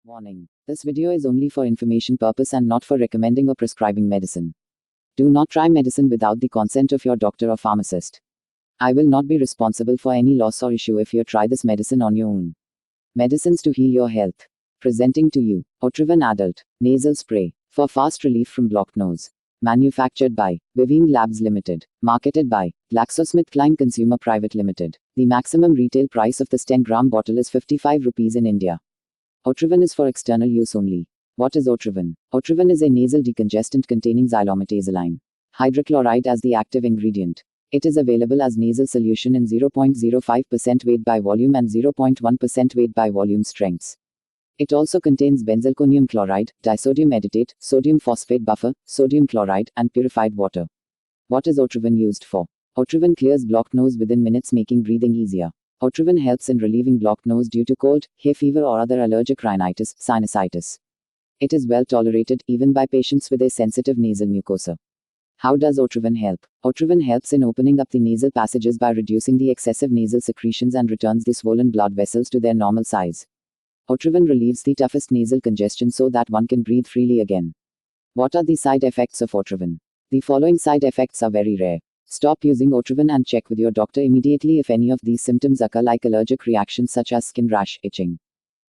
Warning. This video is only for information purpose and not for recommending or prescribing medicine. Do not try medicine without the consent of your doctor or pharmacist. I will not be responsible for any loss or issue if you try this medicine on your own. Medicines to heal your health. Presenting to you, Otriven Adult Nasal Spray for fast relief from blocked nose. Manufactured by Vivine Labs Limited. Marketed by GlaxoSmithKline Consumer Private Limited. The maximum retail price of this 10-gram bottle is 55 rupees in India. Otriven is for external use only. What is Otriven? Otriven is a nasal decongestant containing xylometazoline hydrochloride as the active ingredient. It is available as nasal solution in 0.05% weight by volume and 0.1% weight by volume strengths. It also contains benzalkonium chloride, disodium acetate, sodium phosphate buffer, sodium chloride, and purified water. What is Otriven used for? Otriven clears blocked nose within minutes, making breathing easier. Otriven helps in relieving blocked nose due to cold, hay fever or other allergic rhinitis, sinusitis. It is well tolerated even by patients with a sensitive nasal mucosa. How does Otriven help? Otriven helps in opening up the nasal passages by reducing the excessive nasal secretions and returns the swollen blood vessels to their normal size. Otriven relieves the toughest nasal congestion so that one can breathe freely again. What are the side effects of Otriven? The following side effects are very rare. Stop using Otriven and check with your doctor immediately if any of these symptoms occur, like allergic reactions such as skin rash, itching,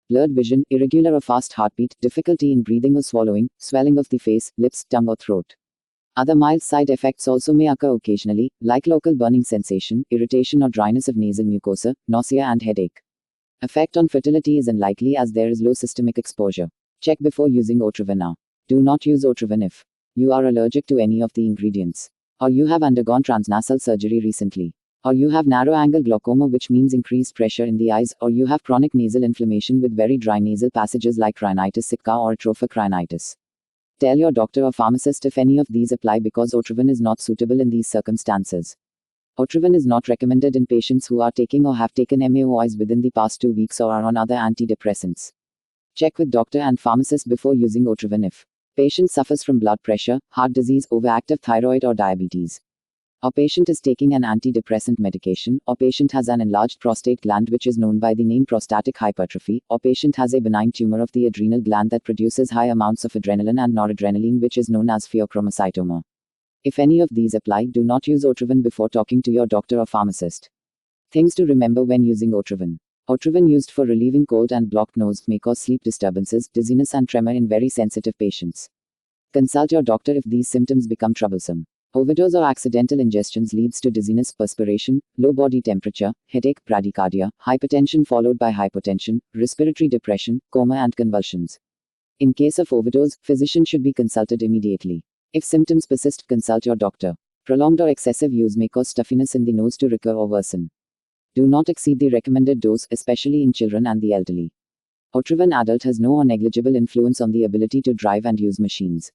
blurred vision, irregular or fast heartbeat, difficulty in breathing or swallowing, swelling of the face, lips, tongue or throat. Other mild side effects also may occur occasionally, like local burning sensation, irritation or dryness of nasal mucosa, nausea and headache. Effect on fertility is unlikely as there is low systemic exposure. Check before using Otriven now. Do not use Otriven if you are allergic to any of the ingredients, or you have undergone transnasal surgery recently, or you have narrow-angle glaucoma, which means increased pressure in the eyes, or you have chronic nasal inflammation with very dry nasal passages like rhinitis sicca or atrophic rhinitis. Tell your doctor or pharmacist if any of these apply, because Otriven is not suitable in these circumstances. Otriven is not recommended in patients who are taking or have taken MAOIs within the past 2 weeks or are on other antidepressants. Check with doctor and pharmacist before using Otriven if patient suffers from blood pressure, heart disease, overactive thyroid or diabetes, or patient is taking an antidepressant medication, or patient has an enlarged prostate gland which is known by the name prostatic hypertrophy, or patient has a benign tumor of the adrenal gland that produces high amounts of adrenaline and noradrenaline which is known as pheochromocytoma. If any of these apply, do not use Otriven before talking to your doctor or pharmacist. Things to remember when using Otriven. Otriven used for relieving cold and blocked nose may cause sleep disturbances, dizziness and tremor in very sensitive patients. Consult your doctor if these symptoms become troublesome. Overdose or accidental ingestions leads to dizziness, perspiration, low body temperature, headache, bradycardia, hypertension followed by hypotension, respiratory depression, coma and convulsions. In case of overdose, physician should be consulted immediately. If symptoms persist, consult your doctor. Prolonged or excessive use may cause stuffiness in the nose to recur or worsen. Do not exceed the recommended dose, especially in children and the elderly. Otriven Adult has no or negligible influence on the ability to drive and use machines.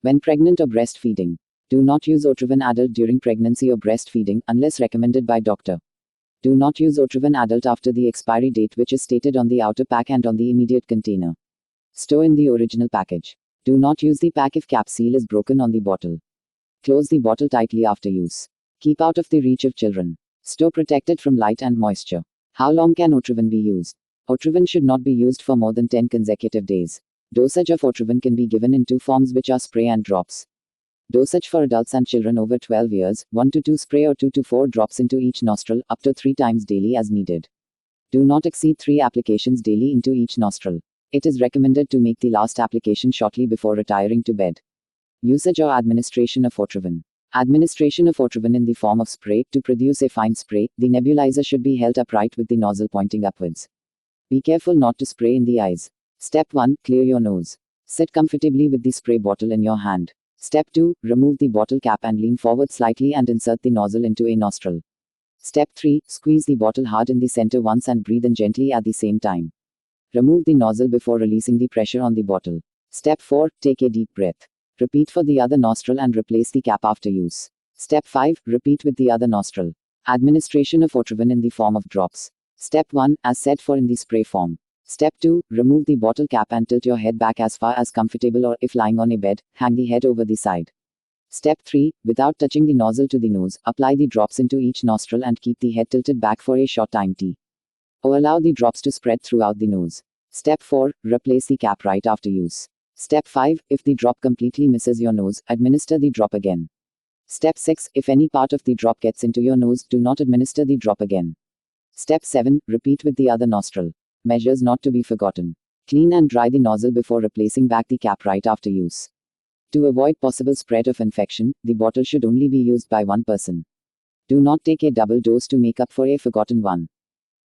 When pregnant or breastfeeding, do not use Otriven Adult during pregnancy or breastfeeding unless recommended by doctor. Do not use Otriven Adult after the expiry date, which is stated on the outer pack and on the immediate container. Store in the original package. Do not use the pack if cap seal is broken on the bottle. Close the bottle tightly after use. Keep out of the reach of children. Store protected from light and moisture. How long can Otriven be used? Otriven should not be used for more than 10 consecutive days. Dosage of Otriven can be given in 2 forms, which are spray and drops. Dosage for adults and children over 12 years, 1 to 2 spray or 2 to 4 drops into each nostril, up to 3 times daily as needed. Do not exceed 3 applications daily into each nostril. It is recommended to make the last application shortly before retiring to bed. Usage or administration of Otriven. Administration of Otriven in the form of spray. To produce a fine spray, the nebulizer should be held upright with the nozzle pointing upwards. Be careful not to spray in the eyes. Step 1. Clear your nose. Sit comfortably with the spray bottle in your hand. Step 2. Remove the bottle cap and lean forward slightly and insert the nozzle into a nostril. Step 3. Squeeze the bottle hard in the center once and breathe in gently at the same time. Remove the nozzle before releasing the pressure on the bottle. Step 4. Take a deep breath. Repeat for the other nostril and replace the cap after use. Step 5. Repeat with the other nostril. Administration of Otriven in the form of drops. Step 1. As said for in the spray form. Step 2. Remove the bottle cap and tilt your head back as far as comfortable, or if lying on a bed, hang the head over the side. Step 3. Without touching the nozzle to the nose, apply the drops into each nostril and keep the head tilted back for a short time or allow the drops to spread throughout the nose. Step 4. Replace the cap right after use. Step 5. If the drop completely misses your nose, administer the drop again. Step 6. If any part of the drop gets into your nose, do not administer the drop again. Step 7. Repeat with the other nostril. Measures not to be forgotten. Clean and dry the nozzle before replacing back the cap right after use. To avoid possible spread of infection, the bottle should only be used by one person. Do not take a double dose to make up for a forgotten one.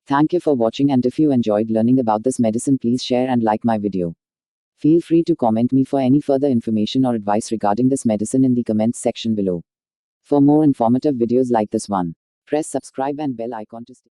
Thank you for watching, and if you enjoyed learning about this medicine, please share and like my video. Feel free to comment me for any further information or advice regarding this medicine in the comments section below. For more informative videos like this one, press subscribe and bell icon to stay